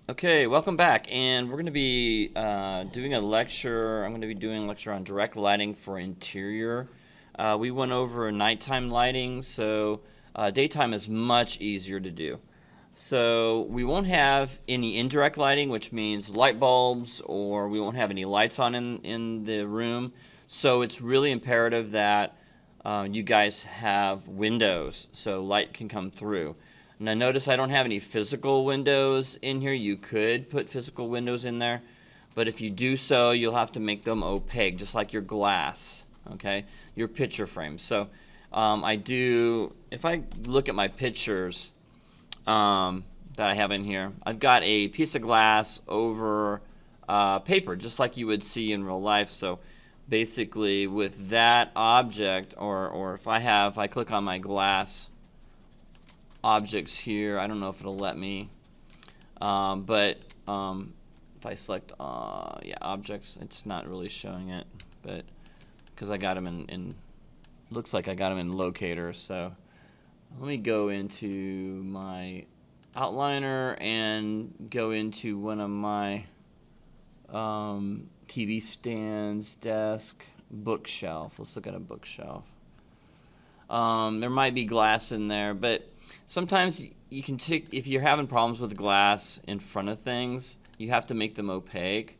Okay, welcome back, and we're going to be doing a lecture. I'm going to be doing a lecture on direct lighting for interior. We went over nighttime lighting, so daytime is much easier to do. So we won't have any indirect lighting, which means light bulbs, or we won't have any lights on in the room. So it's really imperative that you guys have windows so light can come through. Now notice I don't have any physical windows in here. You could put physical windows in there, but if you do so, you'll have to make them opaque, just like your glass, okay? Your picture frame. So if I look at my pictures that I have in here, I've got a piece of glass over paper, just like you would see in real life. So basically with that object, or if I click on my glass objects here, I don't know if it'll let me, but if I select yeah, objects, it's not really showing it, but because I got them in looks like I got them in locator. So let me go into my outliner and go into one of my TV stands, desk, bookshelf. Let's look at a bookshelf. There might be glass in there, but sometimes you can take, if you're having problems with glass in front of things, you have to make them opaque.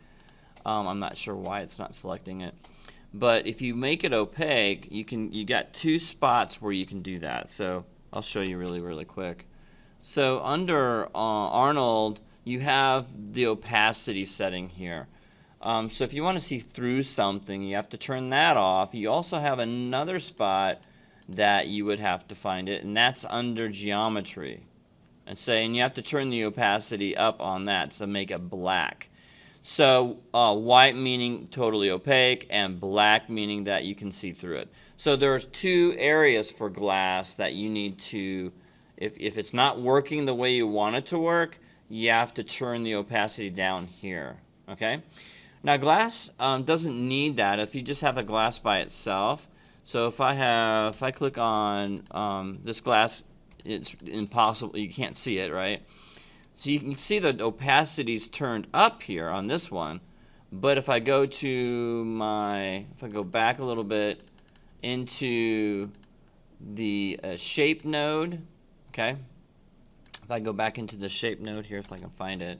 I'm not sure why it's not selecting it, but if you make it opaque, you got two spots where you can do that. So I'll show you really quick. So under Arnold, you have the opacity setting here. So if you want to see through something, you have to turn that off. You also have another spot that you would have to find it, and that's under geometry. And you have to turn the opacity up on that to make it black. So white meaning totally opaque, and black meaning that you can see through it. So there's two areas for glass that you need to, if it's not working the way you want it to work, you have to turn the opacity down here. Okay? Now glass doesn't need that if you just have a glass by itself. So if I click on this glass, it's impossible, you can't see it, right? So you can see the opacity's turned up here on this one, but if I go back a little bit into the shape node, okay? If I go back into the shape node here, if I can find it,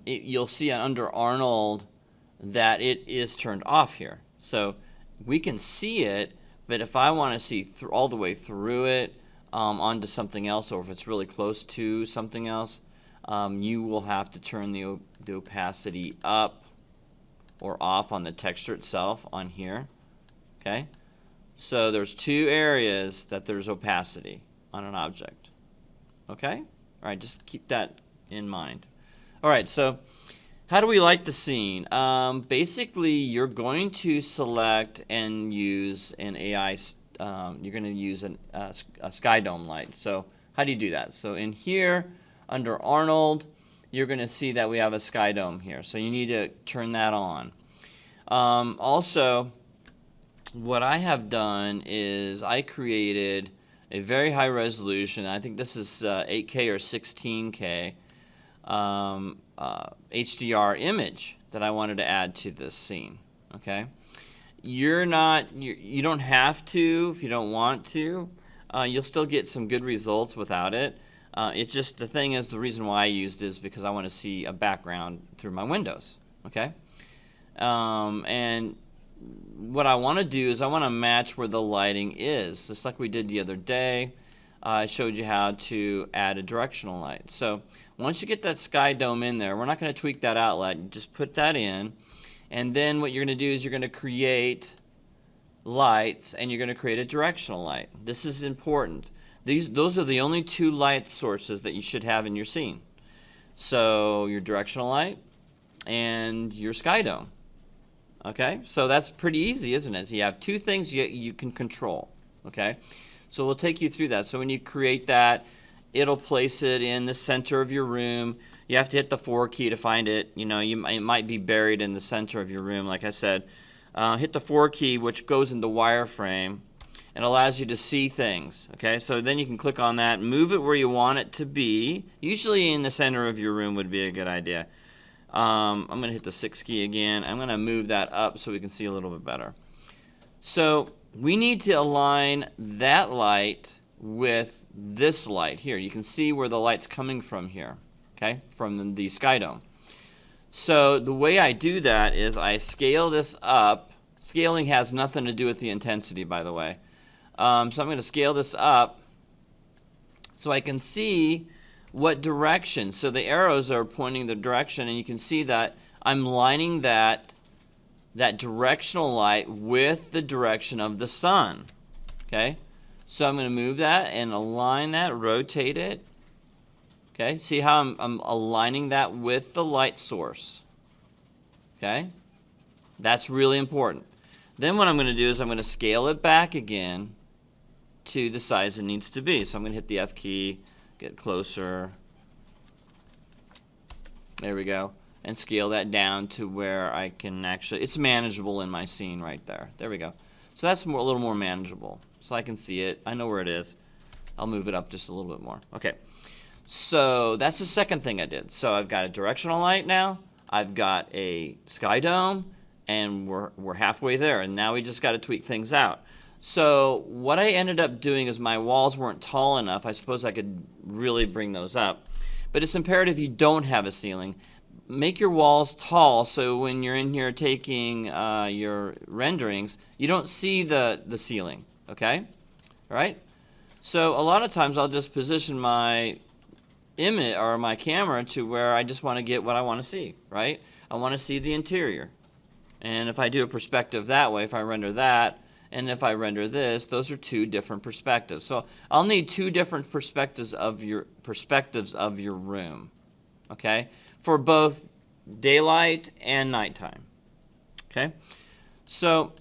you'll see under Arnold that it is turned off here. So we can see it, but if I want to see all the way through it onto something else, or if it's really close to something else, you will have to turn the opacity up or off on the texture itself on here. Okay, so there's two areas that there's opacity on an object. Okay, all right, just keep that in mind. All right, so how do we light the scene? Basically, you're going to select and use an AI, you're going to use a sky dome light. So how do you do that? So in here, under Arnold, you're going to see that we have a sky dome here. So you need to turn that on. Also, what I have done is I created a very high resolution, I think this is 8K or 16K, HDR image that I wanted to add to this scene. Okay, you don't have to if you don't want to. You'll still get some good results without it. It's just, the thing is, the reason why I used it is because I want to see a background through my windows. Okay, and what I want to do is I want to match where the lighting is, just like we did the other day. I showed you how to add a directional light. So once you get that sky dome in there, we're not going to tweak that outlet. You just put that in, and then what you're going to do is you're going to create lights, and you're going to create a directional light. This is important. Those are the only two light sources that you should have in your scene. So your directional light and your sky dome. Okay, so that's pretty easy, isn't it? So you have two things you can control. Okay, so we'll take you through that. So when you create that, it'll place it in the center of your room. You have to hit the 4 key to find it. You know, it might be buried in the center of your room, like I said. Hit the 4 key, which goes into wireframe, It allows you to see things. Okay, so then you can click on that, move it where you want it to be. Usually in the center of your room would be a good idea. I'm going to hit the 6 key again. I'm going to move that up so we can see a little bit better. So we need to align that light with this light here. You can see where the light's coming from here, okay, from the Sky Dome. So the way I do that is I scale this up. Scaling has nothing to do with the intensity, by the way. So I'm going to scale this up so I can see what direction. So the arrows are pointing the direction, and you can see that I'm lining that directional light with the direction of the sun. Okay, so I'm going to move that and align that, rotate it. Okay, see how I'm aligning that with the light source. Okay, that's really important. Then what I'm going to do is I'm going to scale it back again to the size it needs to be. So I'm going to hit the F key, get closer. There we go. And scale that down to where I can actually, it's manageable in my scene right there. There we go. So that's a little more manageable. So I can see it. I know where it is. I'll move it up just a little bit more. Okay. So that's the second thing I did. So I've got a directional light now. I've got a Sky Dome. And we're halfway there. And now we just got to tweak things out. So what I ended up doing is my walls weren't tall enough. I suppose I could really bring those up. But it's imperative you don't have a ceiling. Make your walls tall so when you're in here taking your renderings, you don't see the ceiling, okay? All right? So a lot of times I'll just position my image or my camera to where I just want to get what I want to see, right? I want to see the interior. And if I do a perspective that way, if I render that, and if I render this, those are two different perspectives. So I'll need two different perspectives of your room, okay? For both daylight and nighttime. Okay, so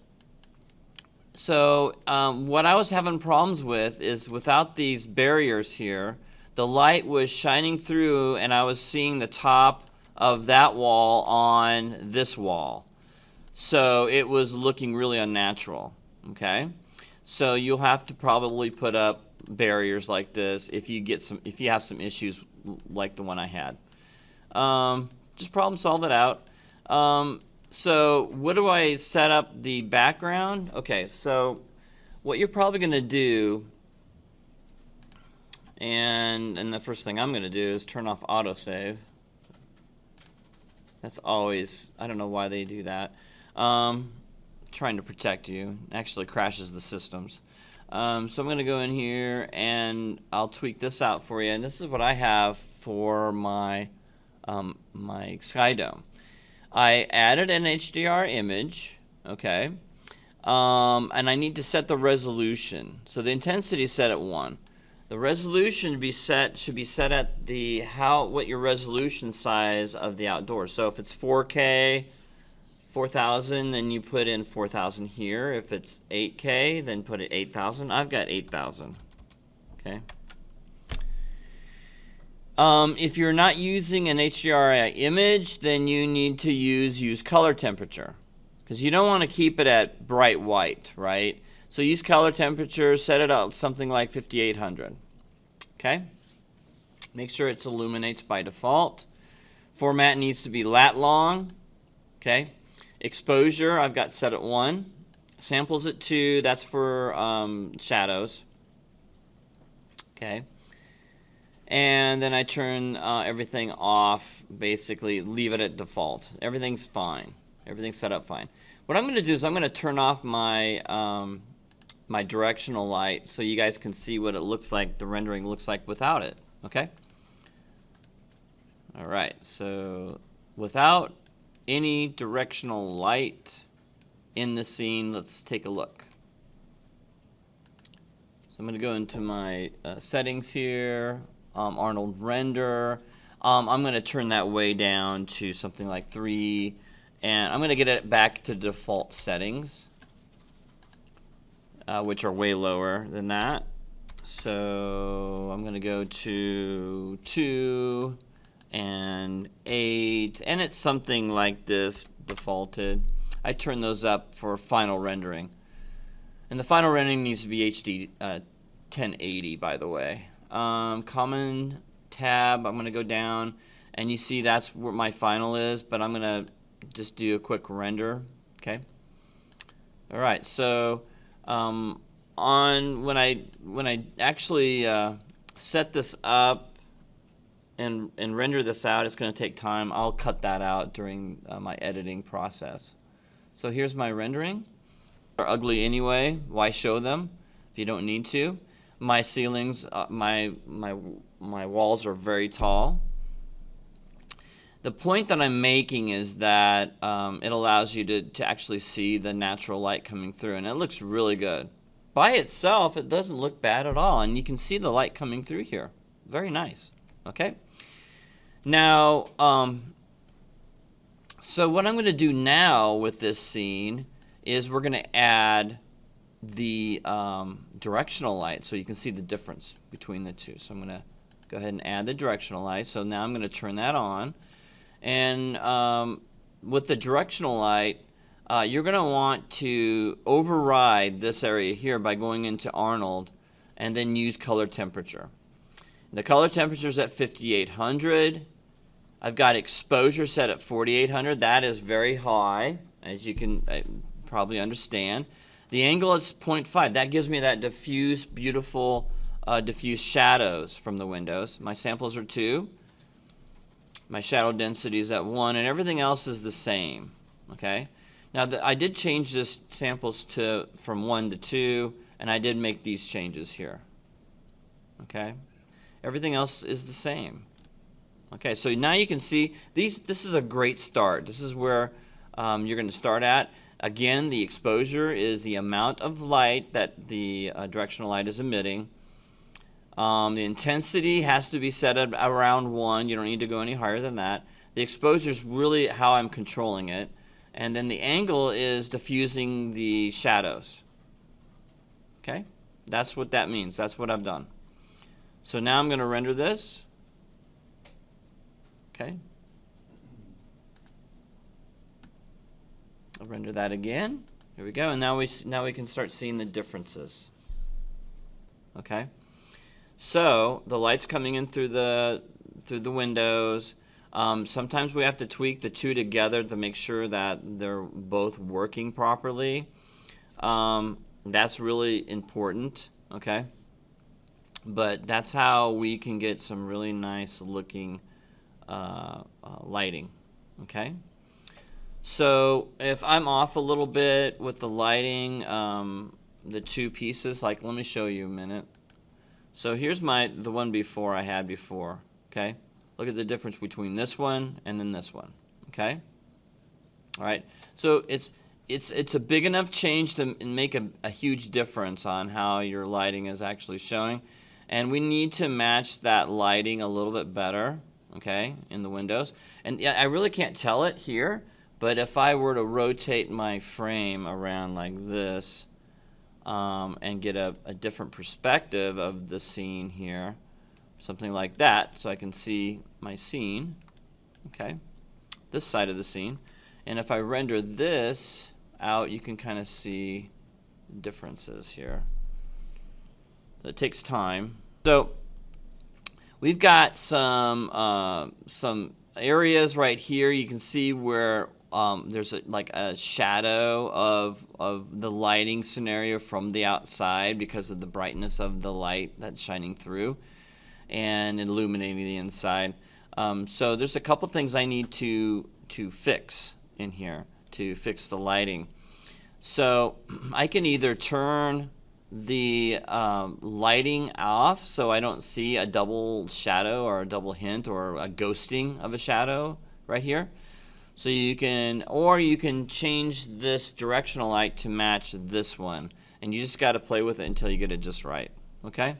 what I was having problems with is without these barriers here, the light was shining through and I was seeing the top of that wall on this wall. So it was looking really unnatural. Okay, so you'll have to probably put up barriers like this if you have some issues like the one I had. Just problem solve it out. So what do I set up the background? Okay, so what you're probably going to do, and the first thing I'm going to do is turn off autosave. That's always, I don't know why they do that. Trying to protect you. It actually crashes the systems. So I'm going to go in here and I'll tweak this out for you. And this is what I have for my my Sky Dome. I added an HDR image, okay, and I need to set the resolution. So the intensity is set at 1. The resolution should be set at what your resolution size of the outdoors. So if it's 4K, 4000, then you put in 4000 here. If it's 8K, then put it 8000. I've got 8000. Okay. If you're not using an HDR image, then you need to use color temperature, because you don't want to keep it at bright white, right? So use color temperature, set it at something like 5800. Okay? Make sure it illuminates by default. Format needs to be lat long. Okay? Exposure I've got set at 1. Samples at 2. That's for shadows. Okay? And then I turn everything off, basically leave it at default. Everything's fine. Everything's set up fine. What I'm going to do is I'm going to turn off my my directional light so you guys can see what it looks like, the rendering looks like without it. Okay? Alright, so without any directional light in the scene, let's take a look. So I'm going to go into my settings here. Arnold render. I'm going to turn that way down to something like 3, and I'm going to get it back to default settings, which are way lower than that. So I'm going to go to 2 and 8, and it's something like this defaulted. I turn those up for final rendering. And the final rendering needs to be HD 1080, by the way. Common tab, I'm going to go down, and you see that's where my final is, but I'm going to just do a quick render. Okay. All right. So when I actually set this up and render this out, it's going to take time. I'll cut that out during my editing process. So here's my rendering. They're ugly anyway. Why show them if you don't need to? My ceilings, my walls are very tall. The point that I'm making is that it allows you to actually see the natural light coming through, and it looks really good. By itself, it doesn't look bad at all, and you can see the light coming through here. Very nice. Okay. Now, so what I'm going to do now with this scene is we're going to add the directional light so you can see the difference between the two. So I'm going to go ahead and add the directional light. So now I'm going to turn that on. And with the directional light, you're going to want to override this area here by going into Arnold and then use color temperature. The color temperature is at 5800. I've got exposure set at 4800. That is very high, as you can probably understand. The angle is 0.5. That gives me that diffuse, beautiful, diffuse shadows from the windows. My samples are 2. My shadow density is at 1, and everything else is the same. Okay. Now I did change this samples from 1 to 2, and I did make these changes here. Okay. Everything else is the same. Okay. So now you can see this is a great start. This is where you're going to start at. Again, the exposure is the amount of light that the directional light is emitting. The intensity has to be set at around 1. You don't need to go any higher than that. The exposure is really how I'm controlling it. And then the angle is diffusing the shadows. Okay? That's what that means. That's what I've done. So now I'm going to render this. Okay? I'll render that again. Here we go. And now we can start seeing the differences. Okay? So the light's coming in through the windows. Sometimes we have to tweak the two together to make sure that they're both working properly. That's really important. Okay, but that's how we can get some really nice looking lighting. Okay, so if I'm off a little bit with the lighting, the two pieces, like let me show you a minute. So here's the one before I had before. Okay, look at the difference between this one and then this one. Okay, all right. So it's a big enough change to make a huge difference on how your lighting is actually showing, and we need to match that lighting a little bit better. Okay, in the windows, and yeah, I really can't tell it here, but if I were to rotate my frame around like this. And get a different perspective of the scene here, something like that, so I can see my scene, okay, this side of the scene, and if I render this out, you can kind of see differences here. So it takes time. So we've got some areas right here. You can see where there's like a shadow of the lighting scenario from the outside because of the brightness of the light that's shining through and illuminating the inside. So there's a couple things I need to fix in here to fix the lighting. So I can either turn the lighting off so I don't see a double shadow or a double hint or a ghosting of a shadow right here. So you can change this directional light to match this one, and you just got to play with it until you get it just right. Okay?